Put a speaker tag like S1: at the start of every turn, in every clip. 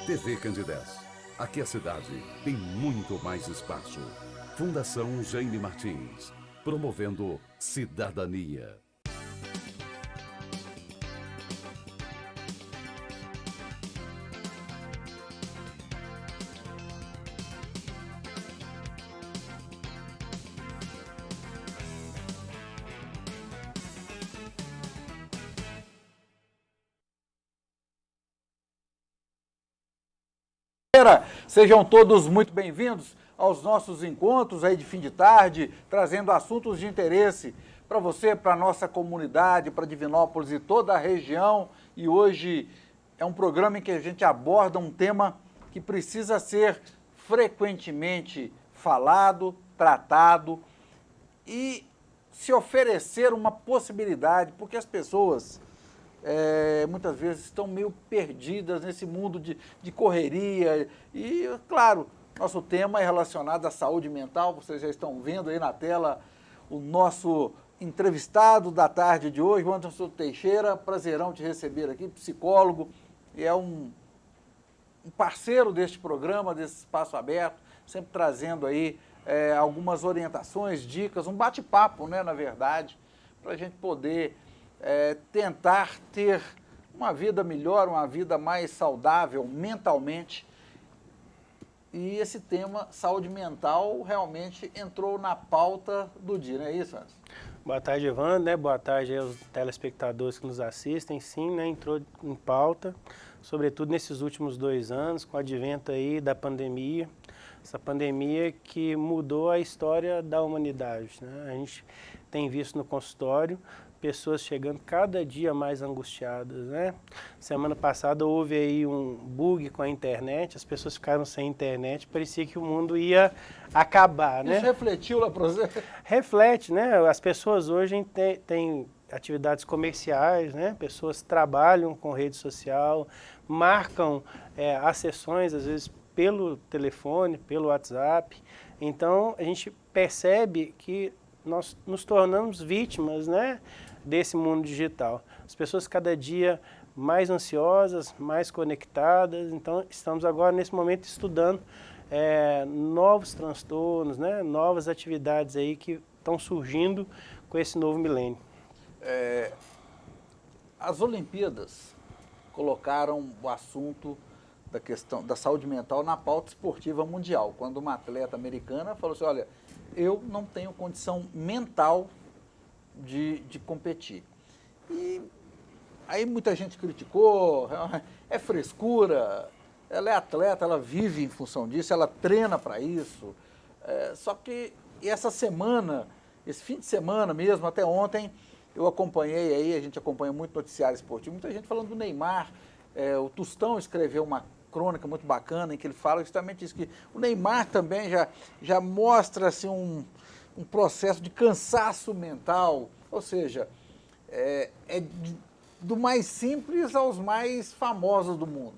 S1: TV Candidez. Aqui a cidade tem muito mais espaço. Fundação Jaime Martins, promovendo cidadania.
S2: Sejam todos muito bem-vindos aos nossos encontros aí de fim de tarde, trazendo assuntos de interesse para você, para a nossa comunidade, para Divinópolis e toda a região. E hoje é um programa em que a gente aborda um tema que precisa ser frequentemente falado, tratado e se oferecer uma possibilidade, porque as pessoas muitas vezes estão meio perdidas nesse mundo de correria e, claro, nosso tema é relacionado à saúde mental. Vocês já estão vendo aí na tela o nosso entrevistado da tarde de hoje, o Anderson Teixeira. Prazerão te receber aqui, psicólogo, e é um parceiro deste programa, desse espaço aberto, sempre trazendo aí algumas orientações, dicas, um bate-papo, né, na verdade, para a gente poder tentar ter uma vida melhor, uma vida mais saudável mentalmente. E esse tema, saúde mental, realmente entrou na pauta do dia, não é isso, Anderson?
S3: Boa tarde, Evandro, né? Boa tarde aos telespectadores que nos assistem. Sim, né? Entrou em pauta, sobretudo nesses últimos 2 anos, com o advento aí da pandemia. Essa pandemia que mudou a história da humanidade, né? A gente tem visto no consultório pessoas chegando cada dia mais angustiadas, né? Semana passada houve aí um bug com a internet, as pessoas ficaram sem internet, parecia que o mundo ia acabar, né?
S2: Isso refletiu lá para você?
S3: Reflete, né? As pessoas hoje têm atividades comerciais, né? Pessoas trabalham com rede social, marcam as sessões, às vezes, pelo telefone, pelo WhatsApp. Então, a gente percebe que nós nos tornamos vítimas, né, desse mundo digital. As pessoas cada dia mais ansiosas, mais conectadas. Então, estamos agora, nesse momento, estudando novos transtornos, né, novas atividades aí que estão surgindo com esse novo milênio.
S2: As Olimpíadas colocaram o assunto da questão da saúde mental na pauta esportiva mundial, quando uma atleta americana falou assim: olha, eu não tenho condição mental de competir. E aí muita gente criticou, é frescura, ela é atleta, ela vive em função disso, ela treina para isso. Só que essa semana, esse fim de semana mesmo, até ontem, eu acompanhei aí, a gente acompanha muito noticiário esportivo, muita gente falando do Neymar. O Tostão escreveu uma crônica muito bacana em que ele fala justamente isso, que o Neymar também já mostra assim, um processo de cansaço mental, ou seja, do mais simples aos mais famosos do mundo.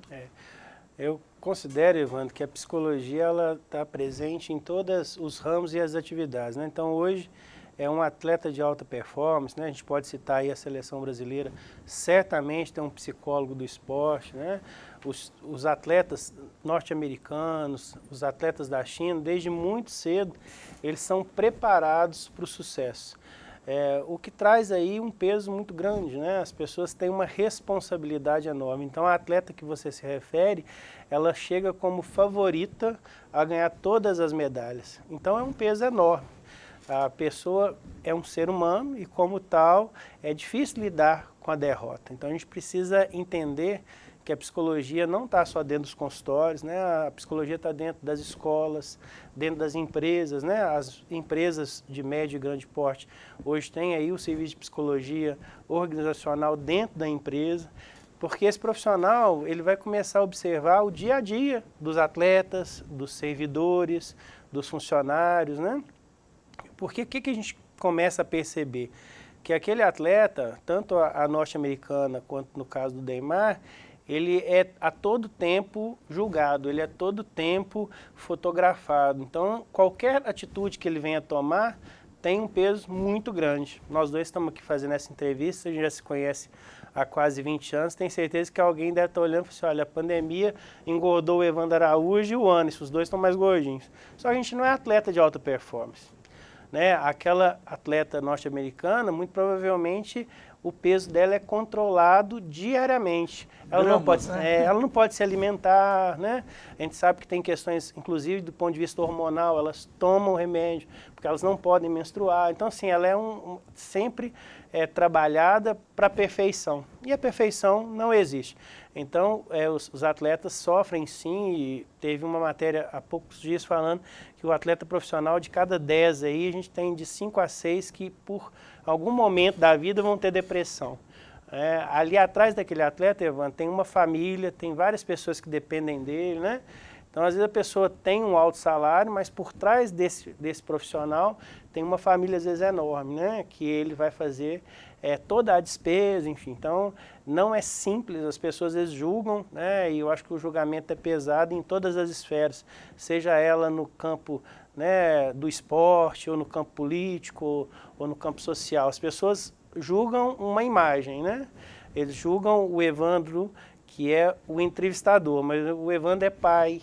S3: Eu considero, Evandro, que a psicologia ela está presente em todos os ramos e as atividades, né? Então, hoje, um atleta de alta performance, né? A gente pode citar aí a seleção brasileira, certamente tem um psicólogo do esporte, né? Os atletas norte-americanos, os atletas da China, desde muito cedo, eles são preparados para o sucesso. O que traz aí um peso muito grande, né? As pessoas têm uma responsabilidade enorme. Então, a atleta que você se refere, ela chega como favorita a ganhar todas as medalhas. Então, é um peso enorme. A pessoa é um ser humano e, como tal, é difícil lidar com a derrota. Então, a gente precisa entender que a psicologia não está só dentro dos consultórios, né? A psicologia está dentro das escolas, dentro das empresas, né? As empresas de médio e grande porte hoje têm aí o serviço de psicologia organizacional dentro da empresa, porque esse profissional ele vai começar a observar o dia a dia dos atletas, dos servidores, dos funcionários, né? Porque o que a gente começa a perceber? Que aquele atleta, tanto a norte-americana quanto no caso do Neymar, ele é a todo tempo julgado, ele é a todo tempo fotografado. Então, qualquer atitude que ele venha tomar tem um peso muito grande. Nós dois estamos aqui fazendo essa entrevista, a gente já se conhece há quase 20 anos, tenho certeza que alguém deve estar olhando e falando assim, olha, a pandemia engordou o Evandro Araújo e o Anderson, os dois estão mais gordinhos. Só que a gente não é atleta de alta performance. Né? Aquela atleta norte-americana, muito provavelmente, o peso dela é controlado diariamente. Ela não pode se alimentar, né? A gente sabe que tem questões, inclusive do ponto de vista hormonal, elas tomam remédio, porque elas não podem menstruar. Então, assim, ela é sempre trabalhada para a perfeição. E a perfeição não existe. Então, os atletas sofrem sim, e teve uma matéria há poucos dias falando que o atleta profissional, de cada 10 aí, a gente tem de 5 a 6 que por algum momento da vida vão ter depressão. Ali atrás daquele atleta, Evandro, tem uma família, tem várias pessoas que dependem dele, né? Então, às vezes a pessoa tem um alto salário, mas por trás desse profissional tem uma família, às vezes, enorme, né? Que ele vai fazer toda a despesa, enfim. Então, não é simples, as pessoas às vezes julgam, né? E eu acho que o julgamento é pesado em todas as esferas, seja ela no campo, né, do esporte, ou no campo político, ou no campo social. As pessoas julgam uma imagem, né? Eles julgam o Evandro, que é o entrevistador, mas o Evandro é pai,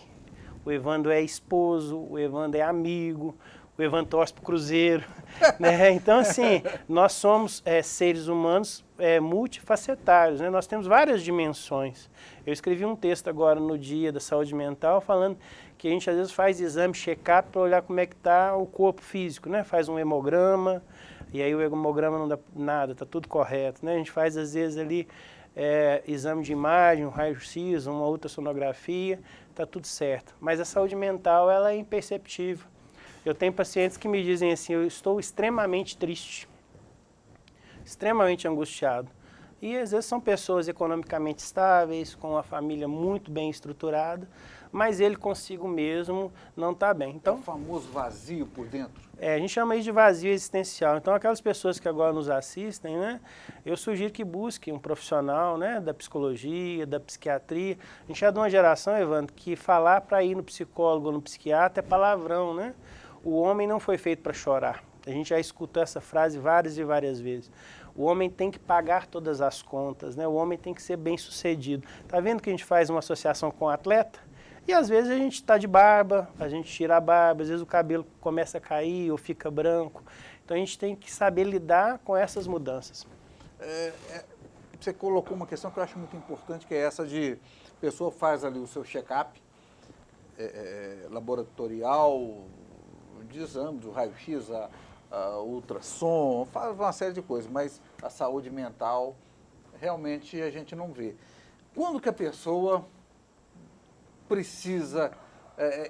S3: o Evandro é esposo, o Evandro é amigo, o Evandro torce para o Cruzeiro, né? Então, assim, nós somos seres humanos multifacetários, né? Nós temos várias dimensões. Eu escrevi um texto agora no Dia da Saúde Mental falando que a gente às vezes faz exame, check-up para olhar como é que está o corpo físico, né? Faz um hemograma, e aí o hemograma não dá nada, está tudo correto, né? A gente faz às vezes ali exame de imagem, um raio-x, uma ultrassonografia, está tudo certo. Mas a saúde mental, ela é imperceptível. Eu tenho pacientes que me dizem assim, eu estou extremamente triste, extremamente angustiado. E às vezes são pessoas economicamente estáveis, com uma família muito bem estruturada, mas ele consigo mesmo não está bem. Então,
S2: o famoso vazio por dentro.
S3: A gente chama isso de vazio existencial. Então, aquelas pessoas que agora nos assistem, né, eu sugiro que busquem um profissional, né, da psicologia, da psiquiatria. A gente é de uma geração, Evandro, que falar para ir no psicólogo ou no psiquiatra é palavrão, né? O homem não foi feito para chorar. A gente já escutou essa frase várias e várias vezes. O homem tem que pagar todas as contas, né? O homem tem que ser bem-sucedido. Tá vendo que a gente faz uma associação com o atleta? E às vezes a gente está de barba, a gente tira a barba, às vezes o cabelo começa a cair ou fica branco. Então a gente tem que saber lidar com essas mudanças.
S2: Você colocou uma questão que eu acho muito importante, que é essa de a pessoa faz ali o seu check-up laboratorial, de exames, o raio-x, a ultrassom, faz uma série de coisas, mas a saúde mental realmente a gente não vê. Quando que a pessoa precisa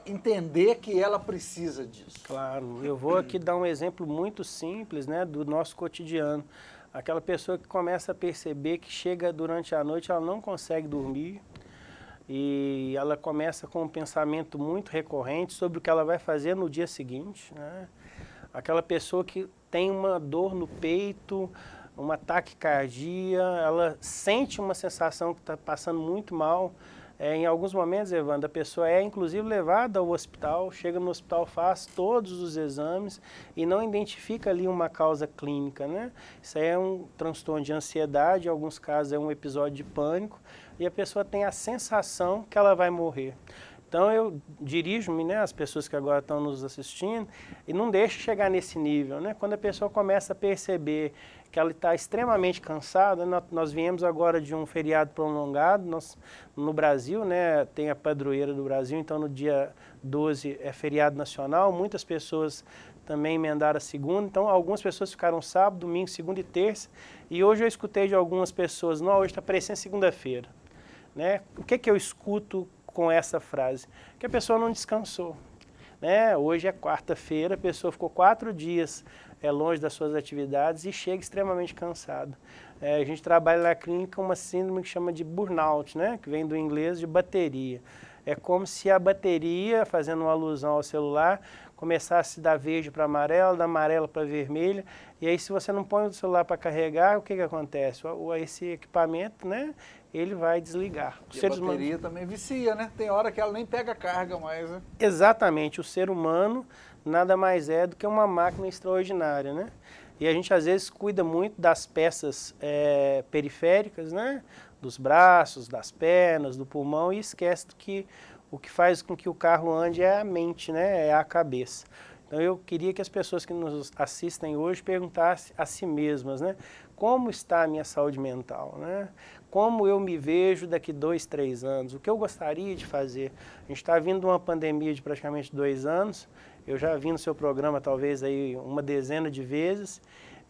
S2: entender que ela precisa disso?
S3: Claro, eu vou aqui dar um exemplo muito simples, né, do nosso cotidiano. Aquela pessoa que começa a perceber que chega durante a noite, ela não consegue dormir e ela começa com um pensamento muito recorrente sobre o que ela vai fazer no dia seguinte, né? Aquela pessoa que tem uma dor no peito, uma taquicardia, ela sente uma sensação que está passando muito mal. Em alguns momentos, Evandro, a pessoa é inclusive levada ao hospital, chega no hospital, faz todos os exames e não identifica ali uma causa clínica, né? Isso aí é um transtorno de ansiedade, em alguns casos é um episódio de pânico e a pessoa tem a sensação que ela vai morrer. Então eu dirijo-me, né, às pessoas que agora estão nos assistindo e não deixo chegar nesse nível, né? Quando a pessoa começa a perceber que ela está extremamente cansada, nós viemos agora de um feriado prolongado, no Brasil, né, tem a padroeira do Brasil, então no dia 12 é feriado nacional, muitas pessoas também emendaram a segunda, então algumas pessoas ficaram sábado, domingo, segunda e terça, e hoje eu escutei de algumas pessoas, não, hoje está parecendo segunda-feira, né? O que eu escuto com essa frase? Que a pessoa não descansou, né? Hoje é quarta-feira, a pessoa ficou 4 dias longe das suas atividades e chega extremamente cansada. A gente trabalha na clínica uma síndrome que chama de burnout, né? Que vem do inglês de bateria. É como se a bateria, fazendo uma alusão ao celular, começasse da verde para amarela, da amarela para vermelha, e aí se você não põe o celular para carregar, o que acontece? Esse equipamento, né, ele vai desligar.
S2: E a bateria também vicia, né? Tem hora que ela nem pega carga mais, né?
S3: Exatamente, o ser humano nada mais é do que uma máquina extraordinária, né? E a gente às vezes cuida muito das peças periféricas, né? Dos braços, das pernas, do pulmão e esquece que o que faz com que o carro ande é a mente, né? É a cabeça. Então eu queria que as pessoas que nos assistem hoje perguntassem a si mesmas, né? Como está a minha saúde mental, né? Como eu me vejo daqui 2, 3 anos? O que eu gostaria de fazer? A gente está vindo de uma pandemia de praticamente 2 anos. Eu já vi no seu programa talvez aí uma dezena de vezes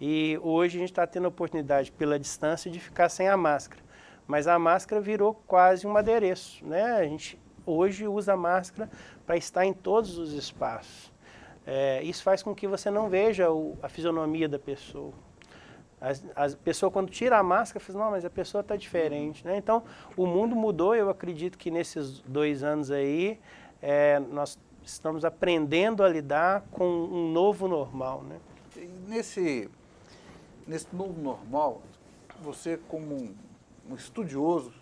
S3: e hoje a gente está tendo a oportunidade pela distância de ficar sem a máscara. Mas a máscara virou quase um adereço, né? A gente hoje usa a máscara para estar em todos os espaços. Isso faz com que você não veja a fisionomia da pessoa. A pessoa quando tira a máscara, fala, não, mas a pessoa está diferente, né? Então, o mundo mudou, eu acredito que nesses 2 anos aí, nós estamos aprendendo a lidar com um novo normal, né?
S2: E nesse novo normal, você como um estudioso,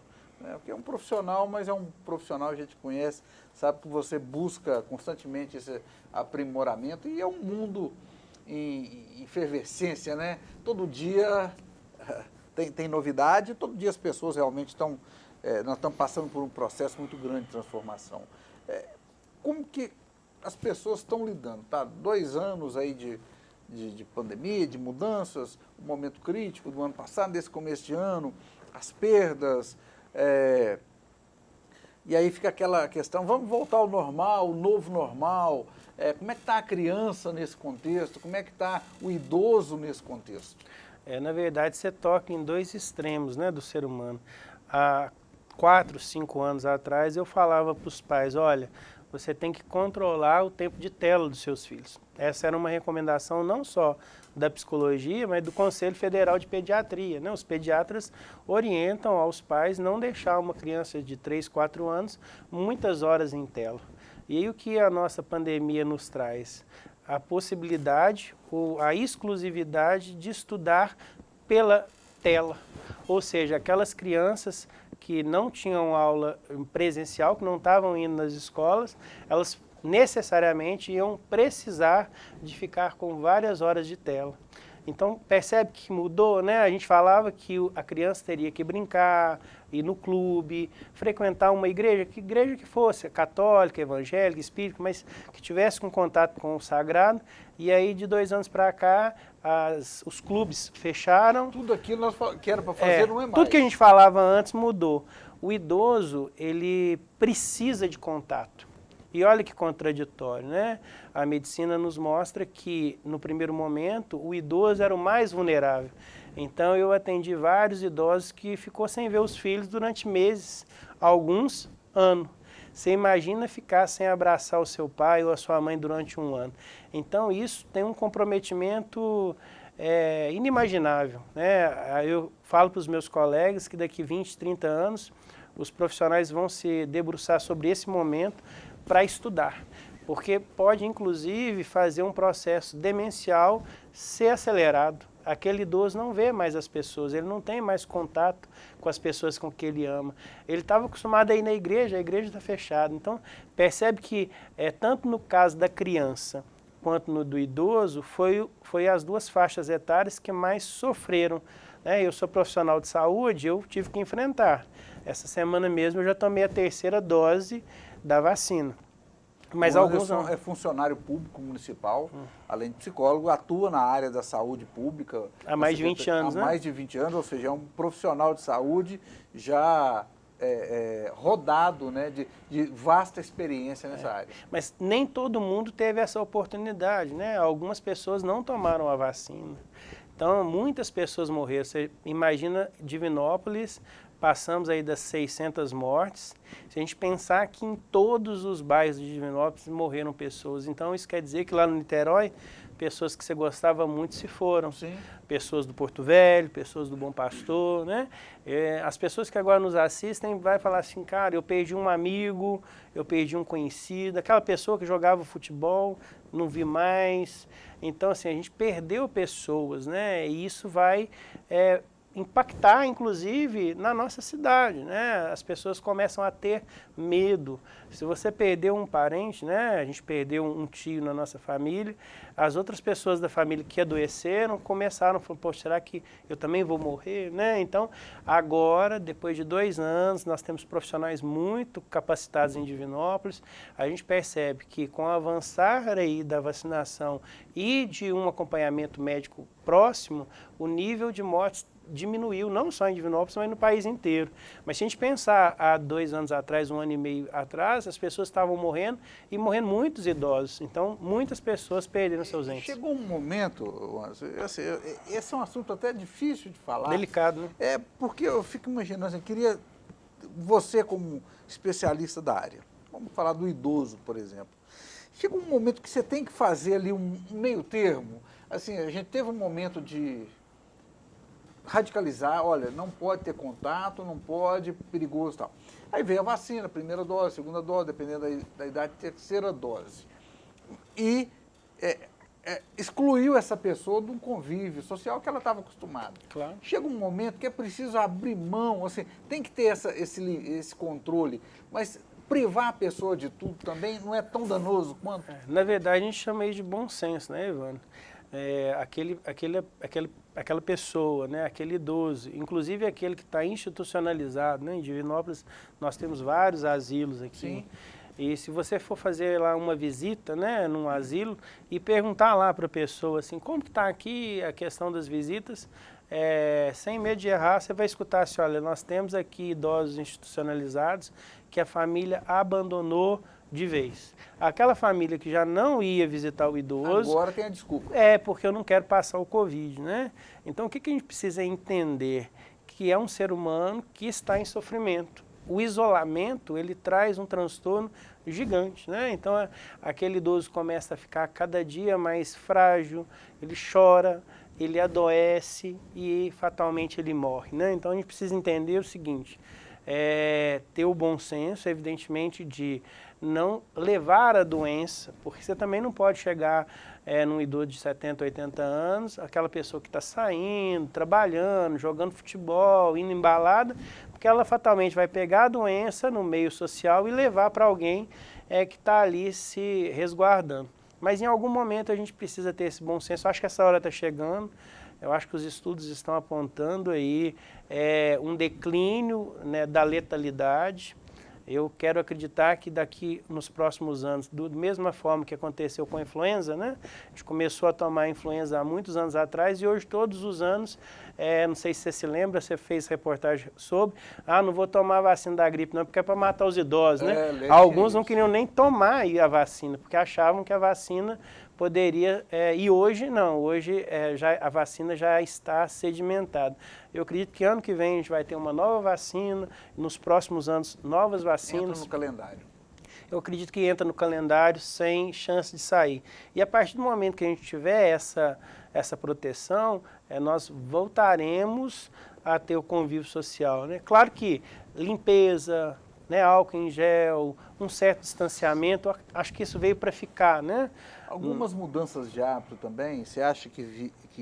S2: né, que é um profissional, mas é um profissional que a gente conhece, sabe que você busca constantemente esse aprimoramento e é um mundo em efervescência, né? Todo dia tem novidade, todo dia as pessoas realmente estão, nós estamos passando por um processo muito grande de transformação. Como que as pessoas estão lidando? Tá? 2 anos aí de pandemia, de mudanças, um momento crítico do ano passado, desse começo de ano, as perdas, e aí fica aquela questão, vamos voltar ao normal, o novo normal, como é que está a criança nesse contexto, como é que está o idoso nesse contexto?
S3: Na verdade, você toca em 2 extremos, né, do ser humano. Há 4, 5 anos atrás, eu falava para os pais, olha, você tem que controlar o tempo de tela dos seus filhos. Essa era uma recomendação não só da psicologia, mas do Conselho Federal de Pediatria, né? Os pediatras orientam aos pais não deixar uma criança de 3, 4 anos muitas horas em tela. E aí o que a nossa pandemia nos traz? A possibilidade ou a exclusividade de estudar pela tela. Ou seja, aquelas crianças que não tinham aula presencial, que não estavam indo nas escolas, elas necessariamente iam precisar de ficar com várias horas de tela. Então, percebe que mudou, né? A gente falava que a criança teria que brincar, ir no clube, frequentar uma igreja, que igreja que fosse, católica, evangélica, espírita, mas que tivesse com contato com o sagrado. E aí, de 2 anos para cá, os clubes fecharam.
S2: Tudo aquilo que era para fazer não é mais.
S3: Tudo que a gente falava antes mudou. O idoso, ele precisa de contato. E olha que contraditório, né? A medicina nos mostra que, no primeiro momento, o idoso era o mais vulnerável. Então, eu atendi vários idosos que ficou sem ver os filhos durante meses, alguns anos. Você imagina ficar sem abraçar o seu pai ou a sua mãe durante 1 ano. Então, isso tem um comprometimento inimaginável, né? Eu falo para os meus colegas que daqui 20, 30 anos, os profissionais vão se debruçar sobre esse momento para estudar, porque pode, inclusive, fazer um processo demencial ser acelerado. Aquele idoso não vê mais as pessoas, ele não tem mais contato com as pessoas com que ele ama. Ele estava acostumado a ir na igreja, a igreja está fechada. Então, percebe que, tanto no caso da criança quanto no do idoso, foi as 2 faixas etárias que mais sofreram. Eu sou profissional de saúde, eu tive que enfrentar. Essa semana mesmo eu já tomei a 3ª dose da vacina. Mas alguns não.
S2: É funcionário público municipal, além de psicólogo, atua na área da saúde pública.
S3: Há mais de 20 anos, né?
S2: Há mais de 20 anos, ou seja, é um profissional de saúde já rodado, né, de vasta experiência nessa área.
S3: Mas nem todo mundo teve essa oportunidade, né? Algumas pessoas não tomaram a vacina. Então, muitas pessoas morreram. Você imagina Divinópolis, passamos aí das 600 mortes. Se a gente pensar que em todos os bairros de Divinópolis morreram pessoas, então isso quer dizer que lá no Niterói pessoas que você gostava muito se foram.
S2: Sim.
S3: Pessoas do Porto Velho, pessoas do Bom Pastor, né? As pessoas que agora nos assistem vai falar assim, cara, eu perdi um amigo, eu perdi um conhecido, aquela pessoa que jogava futebol, não vi mais. Então, assim, a gente perdeu pessoas, né? E isso vai impactar, inclusive, na nossa cidade, né? As pessoas começam a ter medo. Se você perdeu um parente, né? A gente perdeu um tio na nossa família, as outras pessoas da família que adoeceram começaram a falar, pô, será que eu também vou morrer, né? Então, agora, depois de 2 anos, nós temos profissionais muito capacitados em Divinópolis, a gente percebe que com o avançar aí da vacinação e de um acompanhamento médico próximo, o nível de mortes diminuiu, não só em Divinópolis, mas no país inteiro. Mas se a gente pensar há 2 anos atrás, 1 ano e meio atrás, as pessoas estavam morrendo e morrendo muitos idosos. Então, muitas pessoas perderam seus entes.
S2: Chegou um momento, assim, esse é um assunto até difícil de falar.
S3: Delicado, né?
S2: Porque eu fico imaginando, assim, queria você como especialista da área, vamos falar do idoso, por exemplo. Chega um momento que você tem que fazer ali um meio termo. Assim, a gente teve um momento de radicalizar, olha, não pode ter contato, não pode, perigoso e tal. Aí veio a vacina, primeira dose, segunda dose, dependendo da idade, terceira dose. E excluiu essa pessoa de um convívio social que ela estava acostumada.
S3: Claro.
S2: Chega um momento que é preciso abrir mão, assim, tem que ter esse controle, mas privar a pessoa de tudo também não é tão danoso quanto...
S3: Na verdade, a gente chama isso de bom senso, né, Evandro? Aquela pessoa, né, aquele idoso, inclusive aquele que está institucionalizado, né, em Divinópolis nós temos vários asilos aqui.
S2: Sim.
S3: E se você for fazer lá uma visita, né, num asilo e perguntar lá para a pessoa assim, como que está aqui a questão das visitas, sem medo de errar, você vai escutar assim, olha, nós temos aqui idosos institucionalizados que a família abandonou de vez. Aquela família que já não ia visitar o idoso...
S2: Agora tem a desculpa.
S3: Porque eu não quero passar o Covid, né? Então, o que a gente precisa entender? Que é um ser humano que está em sofrimento. O isolamento, ele traz um transtorno gigante, né? Então, aquele idoso começa a ficar cada dia mais frágil, ele chora, ele adoece e fatalmente ele morre, né? Então, a gente precisa entender o seguinte, ter o bom senso, evidentemente, de não levar a doença, porque você também não pode chegar num idoso de 70, 80 anos, aquela pessoa que está saindo, trabalhando, jogando futebol, indo em balada, porque ela fatalmente vai pegar a doença no meio social e levar para alguém que está ali se resguardando. Mas em algum momento a gente precisa ter esse bom senso, eu acho que essa hora está chegando, eu acho que os estudos estão apontando aí um declínio, né, da letalidade. Eu quero acreditar que daqui nos próximos anos, da mesma forma que aconteceu com a influenza, né? A gente começou a tomar a influenza há muitos anos atrás e hoje todos os anos, não sei se você se lembra, você fez reportagem sobre, não vou tomar a vacina da gripe não, porque é para matar os idosos, né? Alguns não queriam nem tomar a vacina, porque achavam que a vacina poderia, e hoje não, hoje a vacina já está sedimentada. Eu acredito que ano que vem a gente vai ter uma nova vacina, nos próximos anos novas vacinas.
S2: Entra no calendário.
S3: Eu acredito que entra no calendário sem chance de sair. E a partir do momento que a gente tiver essa proteção, nós voltaremos a ter o convívio social, né? Claro que limpeza, né, álcool em gel, um certo distanciamento, acho que isso veio para ficar, né?
S2: Algumas mudanças de hábito também, você acha que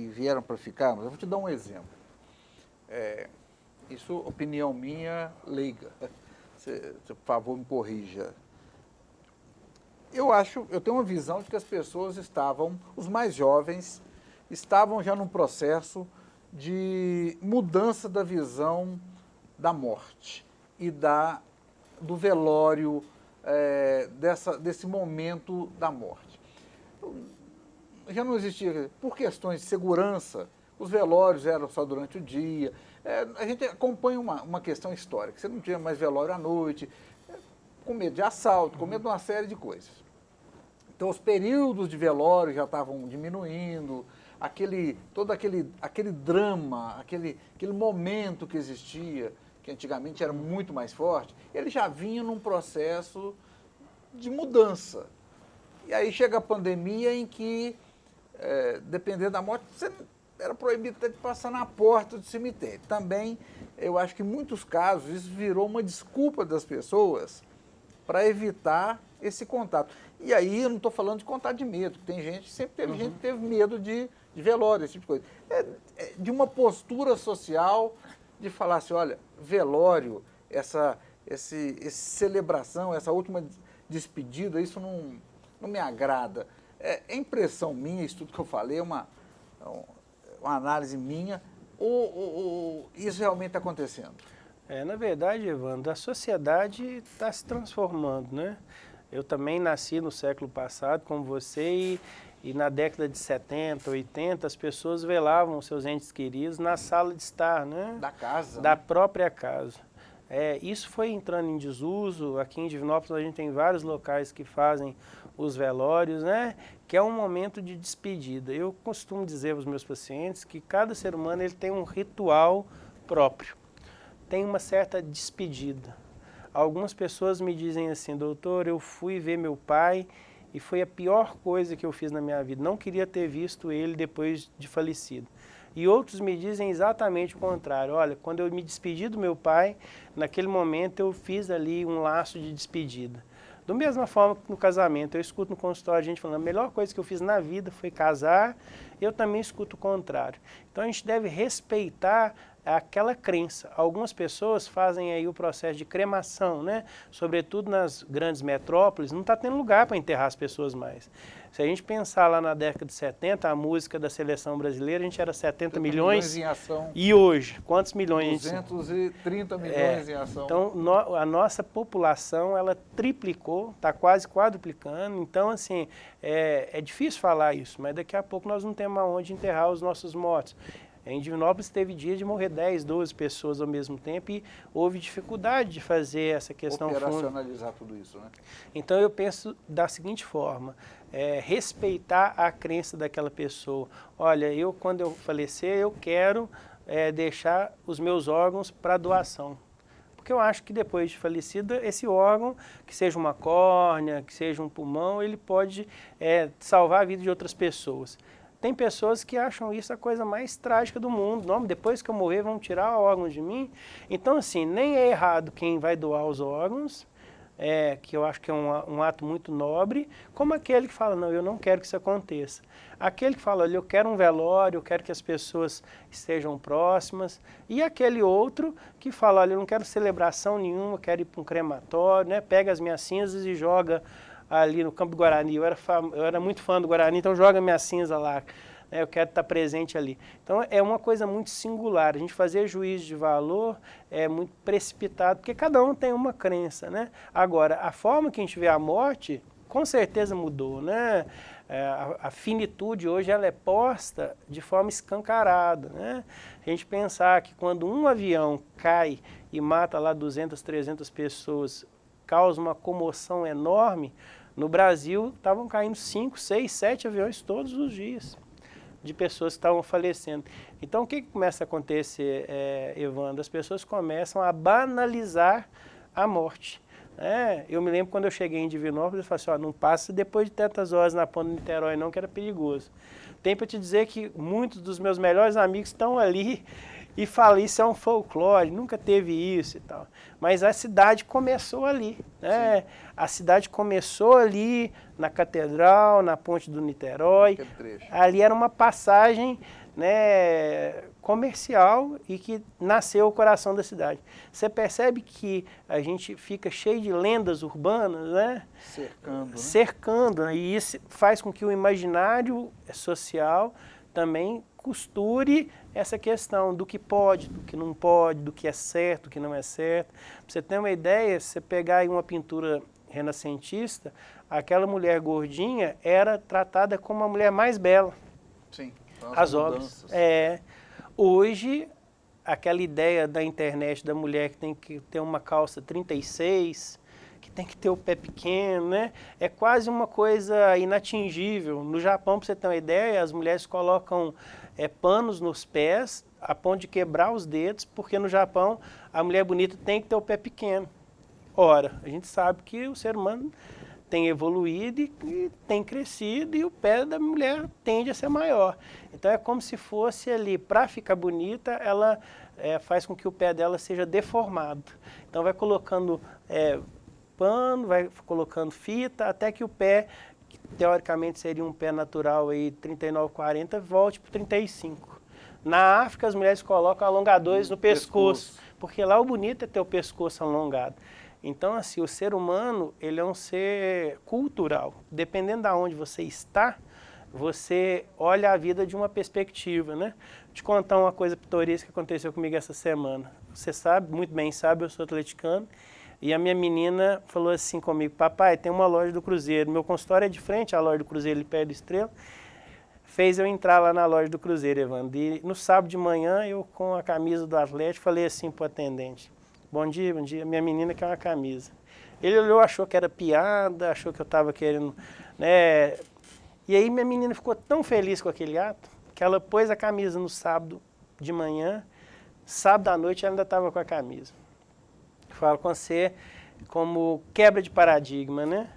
S2: vieram para ficar? Mas eu vou te dar um exemplo. Isso, opinião minha, leiga. Você, por favor, me corrija. Eu tenho uma visão de que as pessoas os mais jovens, estavam já num processo de mudança da visão da morte e do velório, desse momento da morte. Já não existia, por questões de segurança, os velórios eram só durante o dia. A gente acompanha uma questão histórica. Você não tinha mais velório à noite, com medo de assalto, com medo de uma série de coisas. Então, os períodos de velório já estavam diminuindo, todo aquele drama, aquele momento que existia, que antigamente era muito mais forte, ele já vinha num processo de mudança. E aí chega a pandemia em que dependendo da morte, você era proibido até de passar na porta do cemitério. Também, eu acho que em muitos casos, isso virou uma desculpa das pessoas para evitar esse contato. E aí, eu não estou falando de contato de medo, tem gente, sempre teve gente que teve medo de velório, esse tipo de coisa. De uma postura social, de falar assim, olha, velório, essa celebração, essa última despedida, isso não me agrada. É impressão minha, isso tudo que eu falei, é uma análise minha, ou isso realmente está acontecendo?
S3: Na verdade, Evandro, a sociedade está se transformando, né? Eu também nasci no século passado, como você, e na década de 70, 80, as pessoas velavam seus entes queridos na sala de estar, né?
S2: Da casa.
S3: Da própria casa. Isso foi entrando em desuso. Aqui em Divinópolis a gente tem vários locais que fazem os velórios, né? Que é um momento de despedida. Eu costumo dizer aos meus pacientes que cada ser humano ele tem um ritual próprio, tem uma certa despedida. Algumas pessoas me dizem assim, doutor, eu fui ver meu pai e foi a pior coisa que eu fiz na minha vida. Não queria ter visto ele depois de falecido. E outros me dizem exatamente o contrário. Olha, quando eu me despedi do meu pai, naquele momento eu fiz ali um laço de despedida. Da mesma forma que no casamento, eu escuto no consultório a gente falando, a melhor coisa que eu fiz na vida foi casar, eu também escuto o contrário. Então a gente deve respeitar aquela crença. Algumas pessoas fazem aí o processo de cremação, né? Sobretudo nas grandes metrópoles, não está tendo lugar para enterrar as pessoas mais. Se a gente pensar lá na década de 70, a música da seleção brasileira, a gente era 70 milhões
S2: em ação.
S3: E hoje, quantos milhões?
S2: 230 milhões em ação.
S3: Então, a nossa população, ela triplicou, está quase quadruplicando. Então, assim, é difícil falar isso, mas daqui a pouco nós não temos aonde enterrar os nossos mortos. Em Divinópolis teve dia de morrer 10, 12 pessoas ao mesmo tempo e houve dificuldade de fazer essa questão
S2: operacionalizar tudo isso, né?
S3: Então eu penso da seguinte forma, respeitar a crença daquela pessoa. Olha, quando eu falecer, eu quero deixar os meus órgãos para doação. Porque eu acho que depois de falecida, esse órgão, que seja uma córnea, que seja um pulmão, ele pode salvar a vida de outras pessoas. Tem pessoas que acham isso a coisa mais trágica do mundo. Não, depois que eu morrer, vão tirar órgãos de mim. Então, assim, nem é errado quem vai doar os órgãos, que eu acho que é um ato muito nobre, como aquele que fala, não, eu não quero que isso aconteça. Aquele que fala, olha, eu quero um velório, eu quero que as pessoas estejam próximas. E aquele outro que fala, olha, eu não quero celebração nenhuma, eu quero ir para um crematório, né? Pega as minhas cinzas e joga ali no Campo do Guarani. Eu era muito fã do Guarani, então joga minha cinza lá. Eu quero estar presente ali. Então, é uma coisa muito singular. A gente fazer juízo de valor é muito precipitado, porque cada um tem uma crença, né? Agora, a forma que a gente vê a morte, com certeza mudou, né? A finitude hoje ela é posta de forma escancarada, né? A gente pensar que quando um avião cai e mata lá 200, 300 pessoas, causa uma comoção enorme, no Brasil estavam caindo 5, 6, 7 aviões todos os dias de pessoas que estavam falecendo. Então, o que começa a acontecer, Evandro? As pessoas começam a banalizar a morte. Eu me lembro quando eu cheguei em Divinópolis, eu falei assim, não passa depois de tantas horas na ponta do Niterói não, que era perigoso. Tem para te dizer que muitos dos meus melhores amigos estão ali e falam, isso é um folclore, nunca teve isso e tal. Mas a cidade começou ali, né? A cidade começou ali na Catedral, na Ponte do Niterói. Ali era uma passagem, né, comercial e que nasceu o coração da cidade. Você percebe que a gente fica cheio de lendas urbanas, né?
S2: Cercando, né?
S3: Cercando, né? E isso faz com que o imaginário social também costure essa questão do que pode, do que não pode, do que é certo, do que não é certo. Pra você ter uma ideia, se você pegar aí uma pintura renascentista, aquela mulher gordinha era tratada como a mulher mais bela.
S2: Sim.
S3: As obras. Hoje, aquela ideia da internet da mulher que tem que ter uma calça 36, que tem que ter o pé pequeno, né? É quase uma coisa inatingível. No Japão, para você ter uma ideia, as mulheres colocam panos nos pés a ponto de quebrar os dedos, porque no Japão a mulher bonita tem que ter o pé pequeno. Ora, a gente sabe que o ser humano tem evoluído e tem crescido e o pé da mulher tende a ser maior. Então é como se fosse ali, para ficar bonita, ela faz com que o pé dela seja deformado. Então vai colocando pano, vai colocando fita, até que o pé, que teoricamente seria um pé natural aí 39, 40, volte para 35. Na África as mulheres colocam alongadores no pescoço, porque lá o bonito é ter o pescoço alongado. Então, assim, o ser humano, ele é um ser cultural. Dependendo de onde você está, você olha a vida de uma perspectiva, né? Vou te contar uma coisa pitoresca que aconteceu comigo essa semana. Você sabe, muito bem sabe, eu sou atleticano, e a minha menina falou assim comigo: papai, tem uma loja do Cruzeiro, meu consultório é de frente à loja do Cruzeiro, ali perto do Estrela. Fez eu entrar lá na loja do Cruzeiro, Evandro. E no sábado de manhã, eu com a camisa do Atlético, falei assim pro atendente: bom dia, minha menina quer uma camisa. Ele olhou, achou que era piada, achou que eu estava querendo, né? E aí minha menina ficou tão feliz com aquele ato, que ela pôs a camisa no sábado de manhã, sábado à noite ela ainda estava com a camisa. Eu falo com você como quebra de paradigma, né?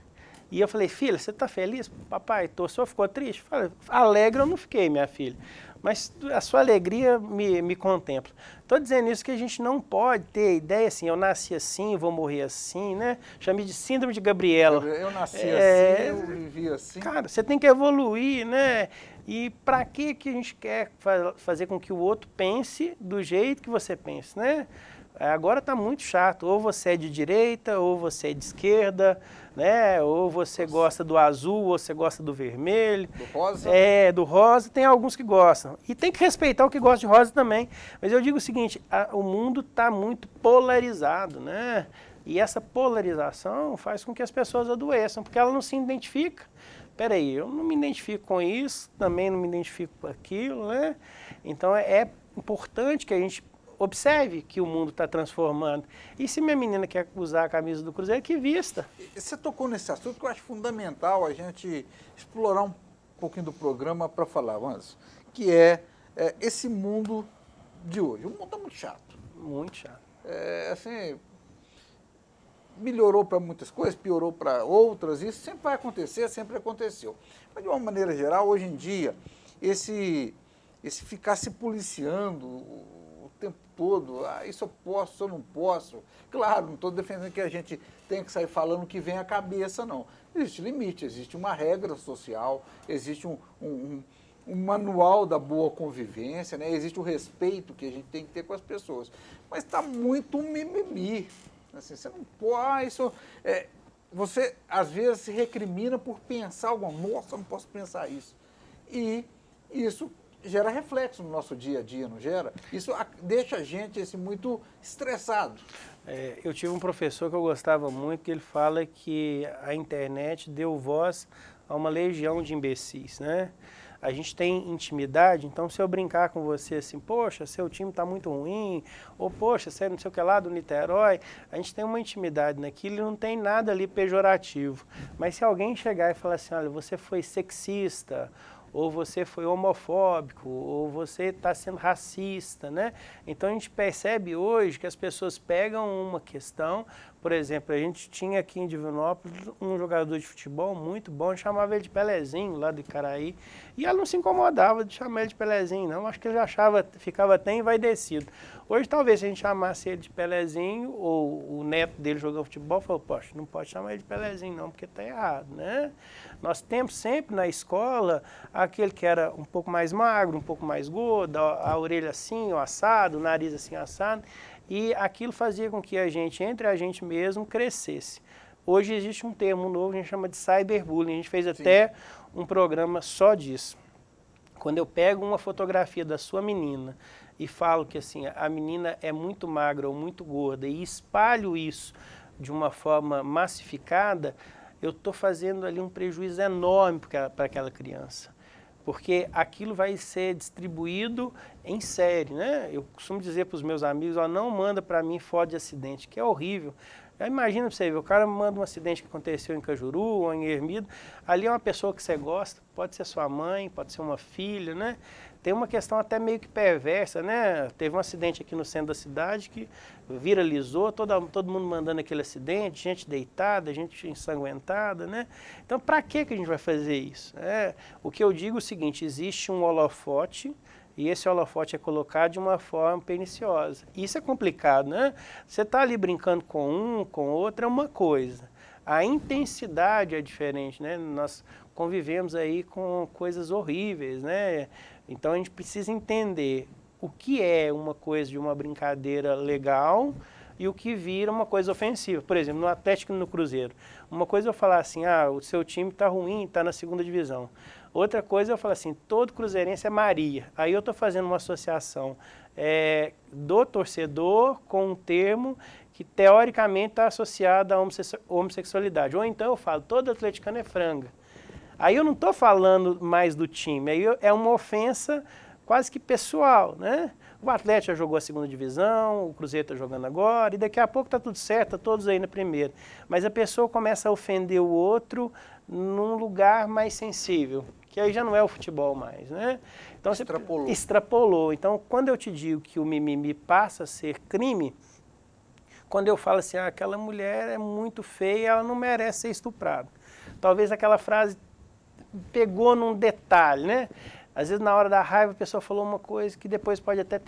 S3: E eu falei: filha, você está feliz? Papai, tô. O senhor ficou triste? Eu falei: alegre eu não fiquei, minha filha, mas a sua alegria me contempla. Estou dizendo isso que a gente não pode ter a ideia assim, eu nasci assim, vou morrer assim, né? Chamei de síndrome de Gabriela.
S2: Eu nasci assim, eu vivi assim.
S3: Cara, você tem que evoluir, né? E para que a gente quer fazer com que o outro pense do jeito que você pensa, né? Agora está muito chato, ou você é de direita, ou você é de esquerda, né? Ou você gosta do azul, ou você gosta do vermelho.
S2: Do rosa?
S3: Do rosa, tem alguns que gostam. E tem que respeitar o que gosta de rosa também. Mas eu digo o seguinte, o mundo está muito polarizado, né? E essa polarização faz com que as pessoas adoeçam, porque ela não se identifica. Peraí, eu não me identifico com isso, também não me identifico com aquilo, né? Então é importante que a gente observe que o mundo está transformando. E se minha menina quer usar a camisa do Cruzeiro, que vista.
S2: Você tocou nesse assunto que eu acho fundamental a gente explorar um pouquinho do programa para falar, Wanderson, que é esse mundo de hoje. O mundo está muito chato.
S3: Muito chato.
S2: Assim, melhorou para muitas coisas, piorou para outras, isso sempre vai acontecer, sempre aconteceu. Mas de uma maneira geral, hoje em dia, esse ficar se policiando o tempo todo, isso eu posso, isso eu não posso. Claro, não estou defendendo que a gente tenha que sair falando o que vem à cabeça, não. Existe limite, existe uma regra social, existe um manual da boa convivência, né? Existe o respeito que a gente tem que ter com as pessoas. Mas está muito mimimi. Assim, você não pode, você às vezes se recrimina por pensar alguma coisa. Nossa, eu não posso pensar isso. E isso gera reflexo no nosso dia a dia, não gera? Isso deixa a gente assim, muito estressado.
S3: Eu tive um professor que eu gostava muito, que ele fala que a internet deu voz a uma legião de imbecis, né? A gente tem intimidade, então se eu brincar com você assim, poxa, seu time está muito ruim, ou poxa, você não sei o que lá do Niterói, a gente tem uma intimidade naquilo e não tem nada ali pejorativo. Mas se alguém chegar e falar assim, olha, você foi sexista, ou você foi homofóbico, ou você está sendo racista, né? Então a gente percebe hoje que as pessoas pegam uma questão, por exemplo, a gente tinha aqui em Divinópolis um jogador de futebol muito bom, chamava ele de Pelezinho, lá de Icaraí, e ela não se incomodava de chamar ele de Pelezinho, não, acho que ele achava, ficava até envaidecido. Hoje talvez se a gente chamasse ele de Pelezinho, ou o neto dele jogando futebol, falou, poxa, não pode chamar ele de Pelezinho não, porque está errado, né? Nós temos sempre na escola aquele que era um pouco mais magro, um pouco mais gordo, a orelha assim, o assado, o nariz assim, assado, e aquilo fazia com que a gente, entre a gente mesmo, crescesse. Hoje existe um termo novo que a gente chama de cyberbullying, a gente fez até um programa só disso. Quando eu pego uma fotografia da sua menina e falo que assim, a menina é muito magra ou muito gorda e espalho isso de uma forma massificada, eu estou fazendo ali um prejuízo enorme para aquela criança. Porque aquilo vai ser distribuído em série, né? Eu costumo dizer para os meus amigos, ó, não manda para mim foto de acidente, que é horrível. Imagina para você ver, o cara manda um acidente que aconteceu em Cajuru ou em Ermido, ali é uma pessoa que você gosta, pode ser sua mãe, pode ser uma filha, né? tem uma questão até meio que perversa, né? Teve um acidente aqui no centro da cidade que viralizou, todo mundo mandando aquele acidente, gente deitada, gente ensanguentada, né? Então, para que a gente vai fazer isso? O que eu digo é o seguinte, existe um holofote, e esse holofote é colocado de uma forma perniciosa. Isso é complicado, né? Você está ali brincando com um, com outro, é uma coisa. A intensidade é diferente, né? Nós convivemos aí com coisas horríveis, né? Então a gente precisa entender o que é uma coisa de uma brincadeira legal e o que vira uma coisa ofensiva. Por exemplo, no Atlético e no Cruzeiro. Uma coisa é eu falar assim, o seu time está ruim, está na segunda divisão. Outra coisa é eu falar assim, todo cruzeirense é Maria. Aí eu estou fazendo uma associação do torcedor com um termo que teoricamente está associado à homossexualidade. Ou então eu falo, todo atleticano é franga. Aí eu não estou falando mais do time, aí é uma ofensa quase que pessoal, né? O Atlético já jogou a segunda divisão, o Cruzeiro está jogando agora, e daqui a pouco está tudo certo, tá todos aí na primeira. Mas a pessoa começa a ofender o outro num lugar mais sensível, que aí já não é o futebol mais, né? Então, extrapolou. Então, quando eu te digo que o mimimi passa a ser crime, quando eu falo assim, aquela mulher é muito feia, ela não merece ser estuprada. Talvez aquela frase pegou num detalhe, né? Às vezes, na hora da raiva, a pessoa falou uma coisa que depois pode até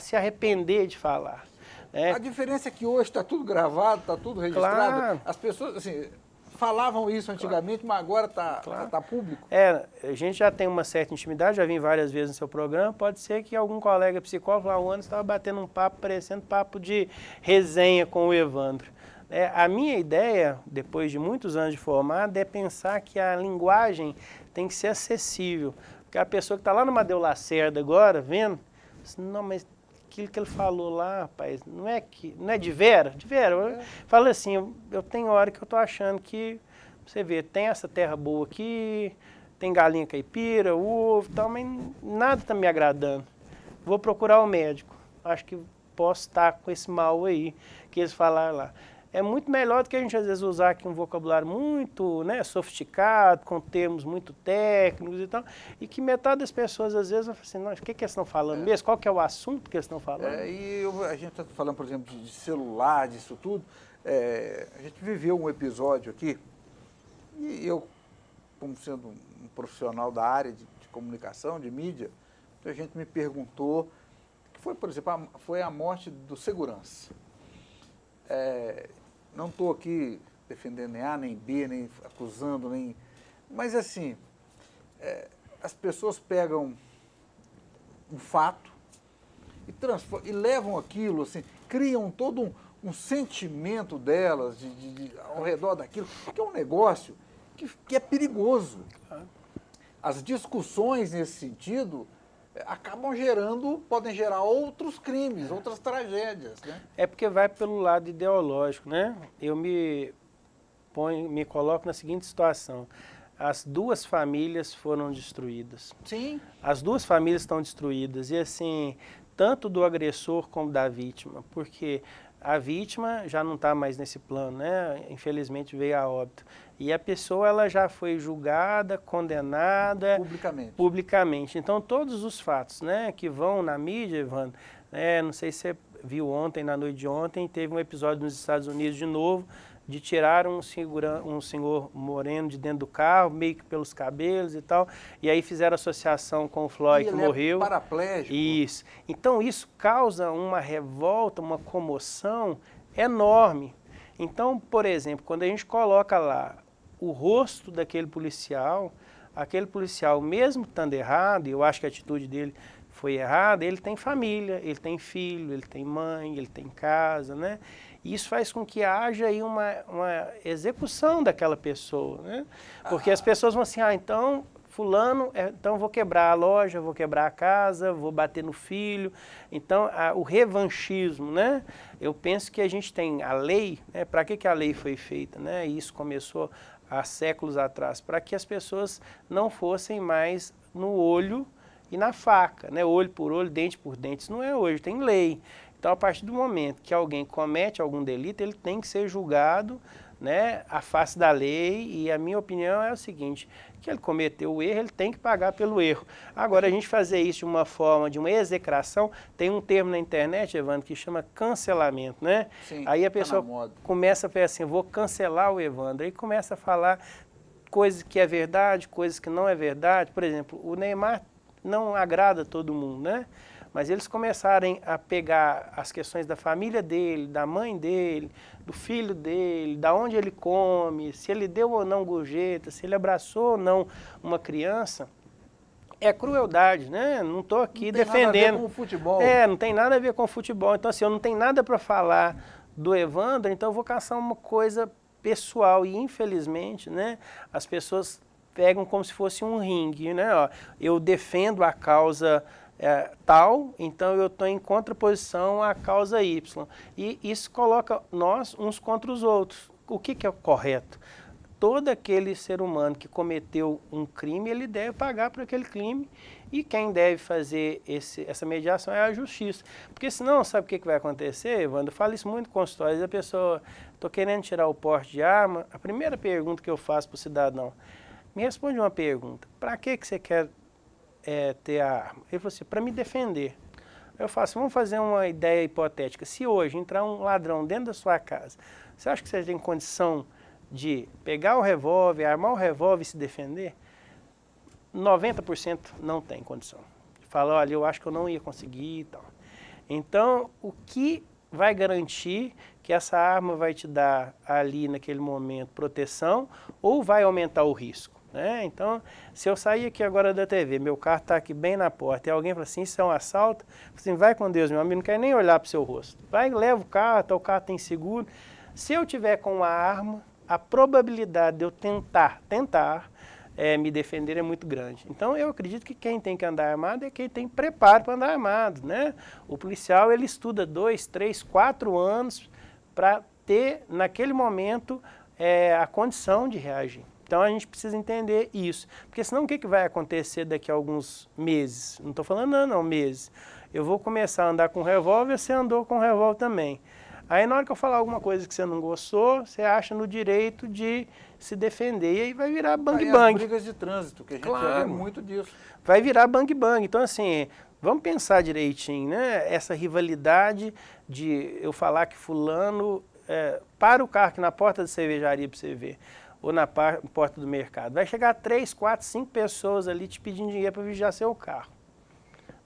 S3: se arrepender de falar. Né?
S2: A diferença é que hoje está tudo gravado, está tudo registrado.
S3: Claro.
S2: As pessoas, assim, falavam isso antigamente, mas agora está público.
S3: A gente já tem uma certa intimidade, já vim várias vezes no seu programa, pode ser que algum colega psicólogo lá, o Anderson, estava batendo um papo, parecendo papo de resenha com o Evandro. A minha ideia, depois de muitos anos de formado, é pensar que a linguagem tem que ser acessível. Porque a pessoa que está lá no Amadeu Lacerda agora, vendo, assim, não, mas aquilo que ele falou lá, rapaz, não é de Vera? De Vera. Fala assim, eu tenho hora que eu estou achando que, você vê, tem essa terra boa aqui, tem galinha caipira, ovo e tal, mas nada está me agradando. Vou procurar o médico. Acho que posso estar com esse mal aí, que eles falaram lá. É muito melhor do que a gente, às vezes, usar aqui um vocabulário muito, né, sofisticado, com termos muito técnicos e tal, e que metade das pessoas, às vezes, vai falar assim, não, o que eles estão falando mesmo? Qual que é o assunto que eles estão falando?
S2: A gente está falando, por exemplo, de celular, disso tudo. A gente viveu um episódio aqui, e eu, como sendo um profissional da área de comunicação, de mídia, a gente me perguntou, que foi, por exemplo, foi a morte do segurança. Não estou aqui defendendo nem A, nem B, nem acusando, nem... Mas, assim, as pessoas pegam um fato e levam aquilo, assim, criam todo um sentimento delas ao redor daquilo, que é um negócio que é perigoso. As discussões nesse sentido podem gerar outros crimes, outras tragédias, né?
S3: É porque vai pelo lado ideológico, né? Eu me coloco na seguinte situação. As duas famílias foram destruídas.
S2: Sim.
S3: As duas famílias estão destruídas. E assim, tanto do agressor como da vítima. Porque a vítima já não está mais nesse plano, né? Infelizmente veio a óbito. E a pessoa ela já foi julgada, condenada publicamente. Então todos os fatos, né, que vão na mídia, Evandro, não sei se você viu ontem, na noite de ontem, teve um episódio nos Estados Unidos de novo, de tirar um senhor moreno de dentro do carro, meio que pelos cabelos e tal, e aí fizeram associação com o Floyd, que morreu.
S2: Paraplégico.
S3: Isso. Então isso causa uma revolta, uma comoção enorme. Então, por exemplo, quando a gente coloca lá o rosto daquele policial, aquele policial, mesmo estando errado, e eu acho que a atitude dele foi errada, ele tem família, ele tem filho, ele tem mãe, ele tem casa, né? E isso faz com que haja aí uma execução daquela pessoa, né? Porque as pessoas vão assim, então, fulano, então vou quebrar a loja, vou quebrar a casa, vou bater no filho. Então, o revanchismo, né? Eu penso que a gente tem a lei, né? Para que a lei foi feita, né? E isso começou há séculos atrás, para que as pessoas não fossem mais no olho e na faca, né? Olho por olho, dente por dente. Isso não é hoje, tem lei. Então, a partir do momento que alguém comete algum delito, ele tem que ser julgado né, a face da lei, e a minha opinião é o seguinte, que ele cometeu o erro, ele tem que pagar pelo erro. Agora, a gente fazer isso de uma forma, de uma execração, tem um termo na internet, Evandro, que chama cancelamento, né?
S2: Sim,
S3: aí a
S2: tá
S3: pessoa
S2: na moda.
S3: começa a falar assim, vou cancelar o Evandro, aí começa a falar coisas que é verdade, coisas que não é verdade. Por exemplo, o Neymar não agrada todo mundo, né? Mas eles começarem a pegar as questões da família dele, da mãe dele, do filho dele, da onde ele come, se ele deu ou não gorjeta, se ele abraçou ou não uma criança, é crueldade, né? Não estou aqui defendendo.
S2: Não tem nada a ver com o futebol.
S3: Não tem nada a ver com o futebol. Então, assim, eu não tenho nada para falar do Evandro, então eu vou caçar uma coisa pessoal. E, infelizmente, né, as pessoas pegam como se fosse um ringue, né? Ó, eu defendo a causa tal, então eu estou em contraposição à causa Y. E isso coloca nós uns contra os outros. O que é o correto? Todo aquele ser humano que cometeu um crime, ele deve pagar por aquele crime, e quem deve fazer essa mediação é a justiça. Porque senão, sabe o que vai acontecer, Evandro? Eu falo isso muito com consultórios, a pessoa, estou querendo tirar o porte de arma, a primeira pergunta que eu faço para o cidadão, me responde uma pergunta, para que você quer ter a arma? Ele falou assim, para me defender. Eu faço, vamos fazer uma ideia hipotética. Se hoje entrar um ladrão dentro da sua casa, você acha que você tem condição de pegar o revólver, armar o revólver e se defender? 90% não tem condição. Fala, olha, eu acho que eu não ia conseguir e tal. Então, o que vai garantir que essa arma vai te dar ali naquele momento proteção ou vai aumentar o risco? Então, se eu sair aqui agora da TV, meu carro está aqui bem na porta, e alguém fala assim, isso é um assalto, assim, vai com Deus, meu amigo, não quer nem olhar para o seu rosto. Vai, leva o carro tem seguro. Se eu tiver com uma arma, a probabilidade de eu tentar me defender é muito grande. Então, eu acredito que quem tem que andar armado é quem tem preparo para andar armado, né? O policial, ele estuda 2, 3, 4 anos para ter, naquele momento, a condição de reagir. Então, a gente precisa entender isso. Porque senão, o que vai acontecer daqui a alguns meses? Não estou falando não, meses. Eu vou começar a andar com revólver, você andou com revólver também. Aí, na hora que eu falar alguma coisa que você não gostou, você acha no direito de se defender. E aí vai virar bang-bang.
S2: As brigas de trânsito, que a gente já vê muito disso.
S3: Vai virar bang-bang. Então, assim, vamos pensar direitinho, né? Essa rivalidade de eu falar que fulano para o carro aqui na porta da cervejaria para você ver, ou na porta do mercado. Vai chegar 3, 4, 5 pessoas ali te pedindo dinheiro para vigiar seu carro.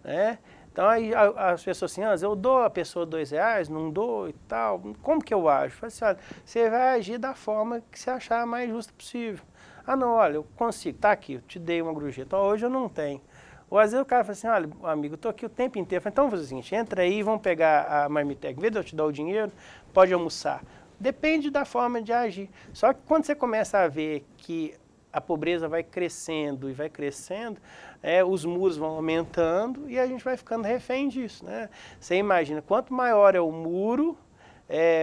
S3: Né? Então, aí as pessoas assim, eu dou a pessoa R$2, não dou e tal. Como que eu ajo? Falo assim, olha, você vai agir da forma que você achar mais justa possível. Ah, não, olha, eu consigo, tá aqui, eu te dei uma gorjeta, hoje eu não tenho. Ou às vezes o cara fala assim, olha, amigo, eu tô aqui o tempo inteiro. Eu falo, então vamos fazer o seguinte, entra aí, vamos pegar a marmitex, em vez de eu te dar o dinheiro, pode almoçar. Depende da forma de agir. Só que quando você começa a ver que a pobreza vai crescendo e vai crescendo, os muros vão aumentando e a gente vai ficando refém disso, né? Você imagina, quanto maior é o muro,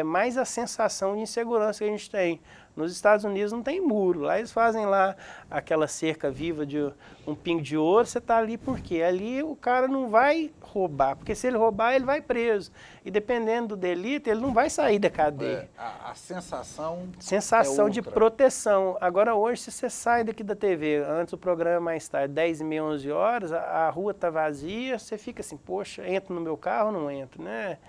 S3: mais a sensação de insegurança que a gente tem. Nos Estados Unidos não tem muro, lá eles fazem lá aquela cerca viva de um pingo de ouro, você está ali por quê? Ali o cara não vai roubar, porque se ele roubar ele vai preso. E dependendo do delito, ele não vai sair da cadeia.
S2: A sensação
S3: de proteção. Agora hoje, se você sai daqui da TV, antes o programa mais tarde, 10h30, 11 horas, a rua está vazia, você fica assim, poxa, entro no meu carro ou não entro, né?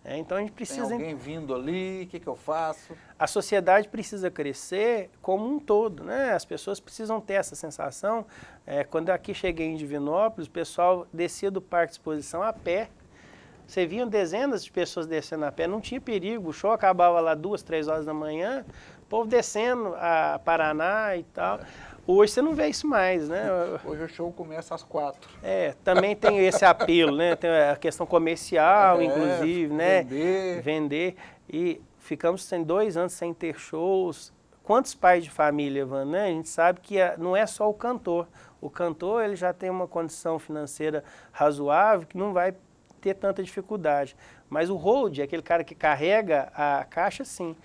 S3: Então a gente precisa...
S2: Tem alguém vindo ali, o que eu faço?
S3: A sociedade precisa crescer como um todo, né? As pessoas precisam ter essa sensação. Quando eu aqui cheguei em Divinópolis, o pessoal descia do Parque de Exposição a pé. Você via dezenas de pessoas descendo a pé, não tinha perigo. O show acabava lá 2, 3 horas da manhã, o povo descendo a Paraná e tal. Hoje você não vê isso mais, né?
S2: Hoje o show começa às 4.
S3: Também tem esse apelo, né? Tem a questão comercial, inclusive, né? Vender. E ficamos 2 anos sem ter shows. Quantos pais de família, Van, né? A gente sabe que não é só o cantor. O cantor, ele já tem uma condição financeira razoável que não vai ter tanta dificuldade. Mas o hold, aquele cara que carrega a caixa, sim.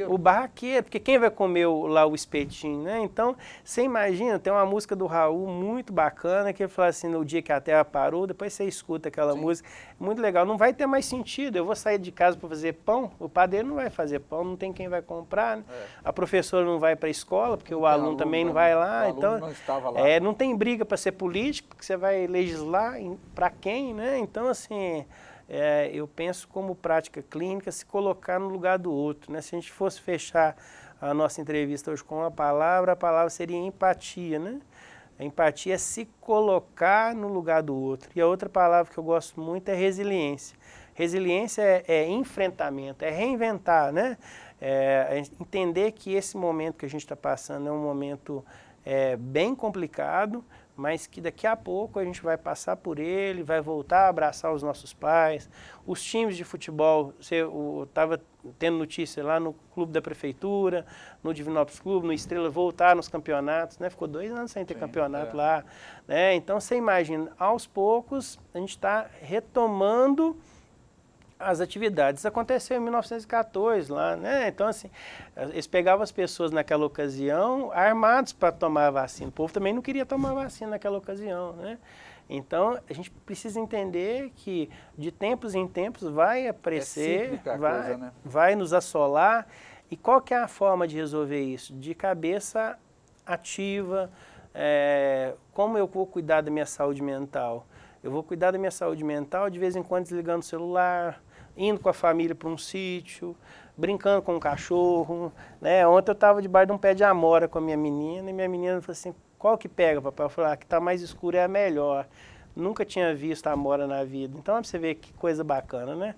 S2: O barraqueiro.
S3: Porque quem vai comer lá o espetinho, né? Então, você imagina, tem uma música do Raul muito bacana, que ele fala assim, no dia que a Terra parou, depois você escuta aquela música. muito legal. Não vai ter mais sentido, eu vou sair de casa para fazer pão, o padeiro não vai fazer pão, não tem quem vai comprar, né? A professora não vai para a escola, porque o aluno também não vai lá. Então,
S2: não estava lá.
S3: Não tem briga para ser político, porque você vai legislar para quem, né? Então, assim, eu penso como prática clínica se colocar no lugar do outro, né? Se a gente fosse fechar a nossa entrevista hoje com a palavra seria empatia, né? A empatia é se colocar no lugar do outro. E a outra palavra que eu gosto muito é resiliência. Resiliência é enfrentamento, é reinventar, né? É entender que esse momento que a gente está passando é um momento bem complicado, mas que daqui a pouco a gente vai passar por ele, vai voltar a abraçar os nossos pais. Os times de futebol, eu estava tendo notícia lá no clube da prefeitura, no Divinópolis Clube, no Estrela, voltar nos campeonatos, né? Ficou 2 anos sem ter campeonato lá, né? Então você imagina, aos poucos a gente está retomando as atividades. Isso aconteceu em 1914 lá, né? Então, assim, eles pegavam as pessoas naquela ocasião armados para tomar a vacina. O povo também não queria tomar a vacina naquela ocasião, né? Então, a gente precisa entender que de tempos em tempos vai aparecer, vai nos assolar. E qual que é a forma de resolver isso? De cabeça ativa. Como eu vou cuidar da minha saúde mental? Eu vou cuidar da minha saúde mental de vez em quando desligando o celular, indo com a família para um sítio, brincando com um cachorro, né? Ontem eu estava debaixo de um pé de amora com a minha menina, e minha menina falou assim, qual que pega, papai? Eu falei, que está mais escuro é a melhor. Nunca tinha visto a amora na vida. Então, para você ver que coisa bacana, né?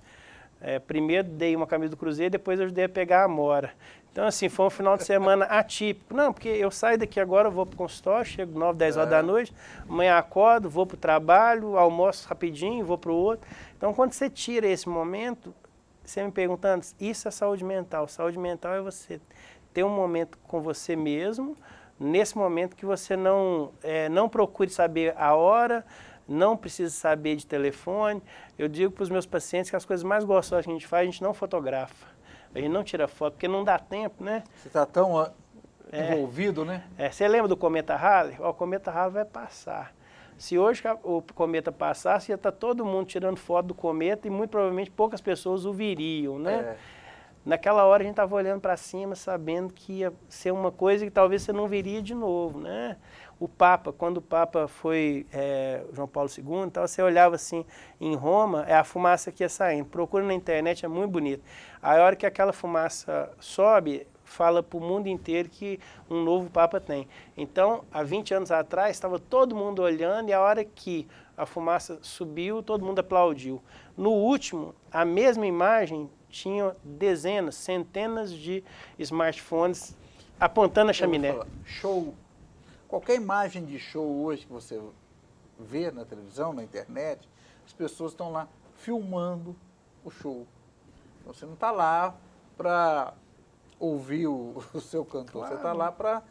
S3: Primeiro dei uma camisa do Cruzeiro, depois eu ajudei a pegar a amora. Então, assim, foi um final de semana atípico. Não, porque eu saio daqui agora, vou para o consultório, chego 9, 10 horas da noite, amanhã acordo, vou para o trabalho, almoço rapidinho, vou para o outro. Então, quando você tira esse momento, você me perguntando, isso é saúde mental. Saúde mental é você ter um momento com você mesmo, nesse momento que você não procure saber a hora, não precisa saber de telefone. Eu digo para os meus pacientes que as coisas mais gostosas que a gente faz, a gente não fotografa. A gente não tira foto, porque não dá tempo, né?
S2: Você está tão envolvido, né?
S3: Você lembra do cometa Halley? O cometa Halley vai passar. Se hoje o cometa passasse, ia estar todo mundo tirando foto do cometa e muito provavelmente poucas pessoas o viriam, né? Naquela hora a gente estava olhando para cima, sabendo que ia ser uma coisa que talvez você não veria de novo, né? O Papa, quando o Papa foi João Paulo II, então você olhava assim em Roma, a fumaça que ia saindo. Procura na internet, é muito bonito. A hora que aquela fumaça sobe, fala para o mundo inteiro que um novo Papa tem. Então, há 20 anos atrás, estava todo mundo olhando e a hora que a fumaça subiu, todo mundo aplaudiu. No último, a mesma imagem tinha dezenas, centenas de smartphones apontando a chaminé.
S2: Show. Qualquer imagem de show hoje que você vê na televisão, na internet, as pessoas estão lá filmando o show. Então, você não está lá para ouvir o seu cantor, claro. Você está lá para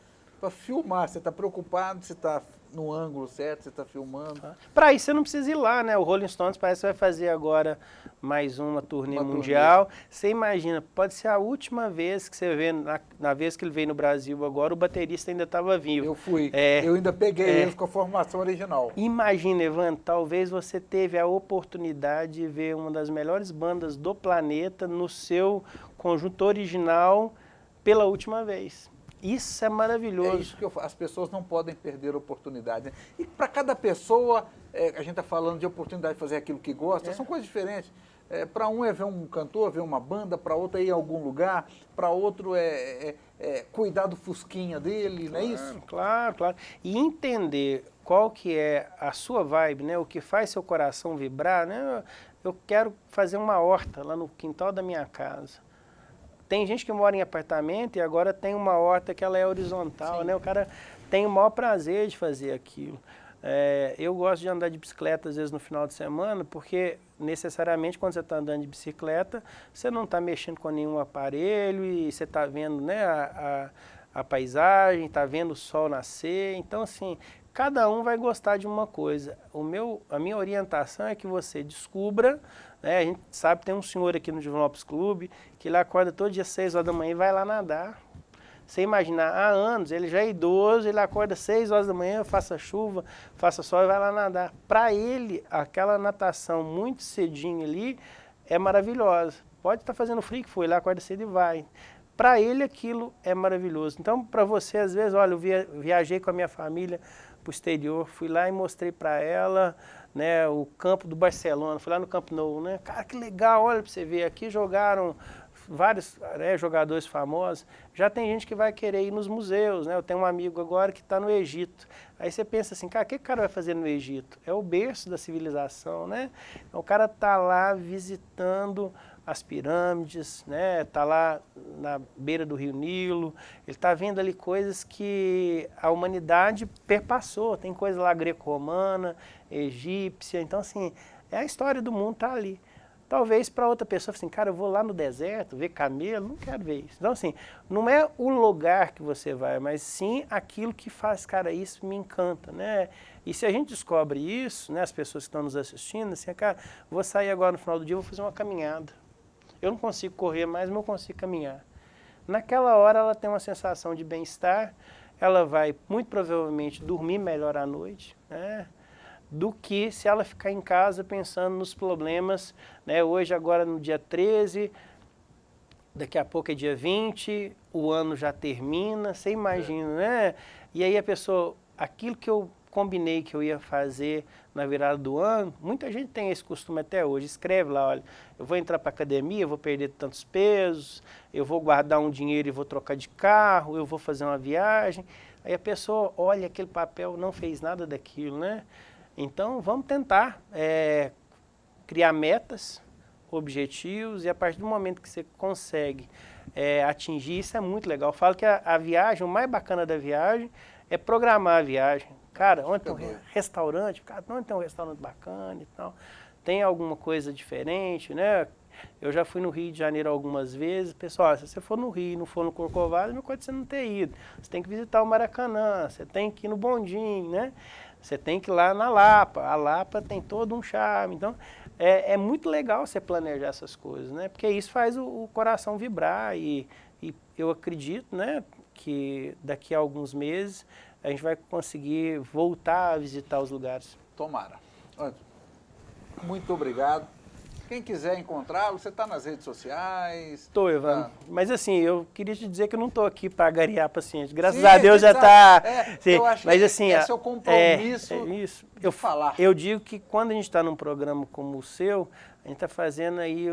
S2: filmar, você está preocupado, você está no ângulo certo, você está filmando.
S3: Para isso você não precisa ir lá, né? O Rolling Stones parece que vai fazer agora mais uma turnê mundial. Você imagina, pode ser a última vez que você vê, na vez que ele veio no Brasil agora, o baterista ainda estava vivo.
S2: Eu fui, eu ainda peguei eles com a formação original.
S3: Imagina, Evan, talvez você teve a oportunidade de ver uma das melhores bandas do planeta no seu conjunto original pela última vez. Isso é maravilhoso.
S2: É isso que as pessoas não podem perder a oportunidade. Né? E para cada pessoa, a gente está falando de oportunidade de fazer aquilo que gosta, são coisas diferentes. Para um é ver um cantor, ver uma banda, para outro é ir a algum lugar, para outro é cuidar do fusquinha dele, não é isso?
S3: Claro, claro. E entender qual que é a sua vibe, né? O que faz seu coração vibrar, né? Eu quero fazer uma horta lá no quintal da minha casa. Tem gente que mora em apartamento e agora tem uma horta que ela é horizontal, Sim. né? O cara tem o maior prazer de fazer aquilo. Eu gosto de andar de bicicleta às vezes no final de semana, porque necessariamente quando você está andando de bicicleta, você não está mexendo com nenhum aparelho e você está vendo, né, a paisagem, está vendo o sol nascer. Então, assim, cada um vai gostar de uma coisa. A minha orientação é que você descubra, né, a gente sabe que tem um senhor aqui no Divinópolis Clube que ele acorda todo dia às 6 horas da manhã e vai lá nadar. Você imaginar, há anos, ele já é idoso, ele acorda 6 horas da manhã, faça chuva, faça sol e vai lá nadar. Para ele, aquela natação muito cedinho ali é maravilhosa. Pode estar fazendo frio que foi, lá acorda cedo e vai. Para ele aquilo é maravilhoso. Então, para você, às vezes, olha, eu viajei com a minha família para o exterior, fui lá e mostrei para ela, né, o campo do Barcelona, fui lá no Camp Nou, né? Cara, que legal, olha para você ver, aqui jogaram vários jogadores famosos, já tem gente que vai querer ir nos museus, né? Eu tenho um amigo agora que está no Egito. Aí você pensa assim, cara, o que o cara vai fazer no Egito? É o berço da civilização, né? Então, o cara está lá visitando as pirâmides, né? Está lá na beira do Rio Nilo, ele está vendo ali coisas que a humanidade perpassou, tem coisa lá greco-romana, egípcia, então assim, a história do mundo está ali. Talvez para outra pessoa, assim, cara, eu vou lá no deserto ver camelo, não quero ver isso. Então, assim, não é o lugar que você vai, mas sim aquilo que faz, cara, isso me encanta, né? E se a gente descobre isso, né, as pessoas que estão nos assistindo, assim, cara, vou sair agora no final do dia, vou fazer uma caminhada. Eu não consigo correr mais, mas eu consigo caminhar. Naquela hora ela tem uma sensação de bem-estar, ela vai muito provavelmente dormir melhor à noite, né? Do que se ela ficar em casa pensando nos problemas, né? Hoje, agora no dia 13, daqui a pouco é dia 20, o ano já termina, você imagina, né? E aí a pessoa, aquilo que eu combinei que eu ia fazer na virada do ano, muita gente tem esse costume até hoje, escreve lá, olha, eu vou entrar para a academia, eu vou perder tantos pesos, eu vou guardar um dinheiro e vou trocar de carro, eu vou fazer uma viagem. Aí a pessoa olha aquele papel, não fez nada daquilo, né? Então, vamos tentar criar metas, objetivos, e a partir do momento que você consegue atingir, isso é muito legal. Eu falo que a viagem, o mais bacana da viagem é programar a viagem. Cara, onde tem um restaurante? Cara, onde tem um restaurante bacana e tal? Tem alguma coisa diferente, né? Eu já fui no Rio de Janeiro algumas vezes. Pessoal, se você for no Rio e não for no Corcovado, não pode você não ter ido. Você tem que visitar o Maracanã, você tem que ir no Bondinho, né? Você tem que ir lá na Lapa. A Lapa tem todo um charme. Então, é muito legal você planejar essas coisas, né? Porque isso faz o coração vibrar e eu acredito, né, que daqui a alguns meses a gente vai conseguir voltar a visitar os lugares.
S2: Tomara. Muito obrigado. Quem quiser encontrá-lo, você está nas redes sociais?
S3: Estou, Evandro. Mas assim, eu queria te dizer que eu não estou aqui para agariar paciente. Graças
S2: Sim,
S3: a Deus já está...
S2: eu acho
S3: mas
S2: que
S3: assim,
S2: é seu compromisso
S3: isso.
S2: de falar.
S3: Eu digo que quando a gente está num programa como o seu, a gente está fazendo aí,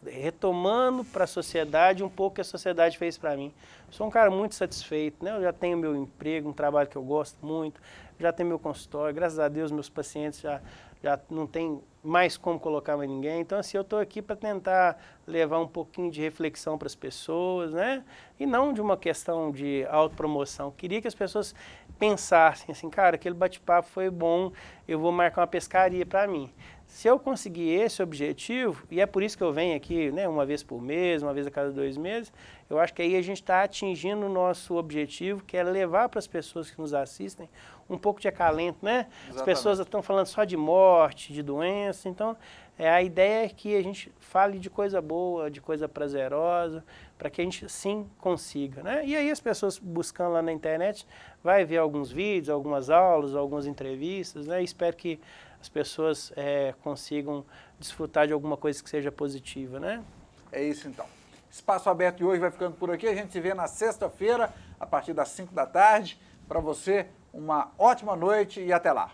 S3: retomando para a sociedade um pouco que a sociedade fez para mim. Sou um cara muito satisfeito, né? Eu já tenho meu emprego, um trabalho que eu gosto muito, já tenho meu consultório, graças a Deus meus pacientes já não tem mais como colocar mais ninguém. Então, assim, eu estou aqui para tentar levar um pouquinho de reflexão para as pessoas, né? E não de uma questão de autopromoção. Queria que as pessoas pensassem assim, cara, aquele bate-papo foi bom, eu vou marcar uma pescaria para mim. Se eu conseguir esse objetivo, e é por isso que eu venho aqui, né, uma vez por mês, uma vez a cada 2 meses, eu acho que aí a gente está atingindo o nosso objetivo, que é levar para as pessoas que nos assistem um pouco de acalento, né? Exatamente. As pessoas estão falando só de morte, de doença, então a ideia é que a gente fale de coisa boa, de coisa prazerosa, para que a gente sim consiga, né? E aí as pessoas buscando lá na internet, vai ver alguns vídeos, algumas aulas, algumas entrevistas, né? Espero que as pessoas consigam desfrutar de alguma coisa que seja positiva, né?
S2: É isso então. Espaço Aberto de hoje vai ficando por aqui. A gente se vê na sexta-feira, a partir das 5 da tarde. Para você, uma ótima noite e até lá.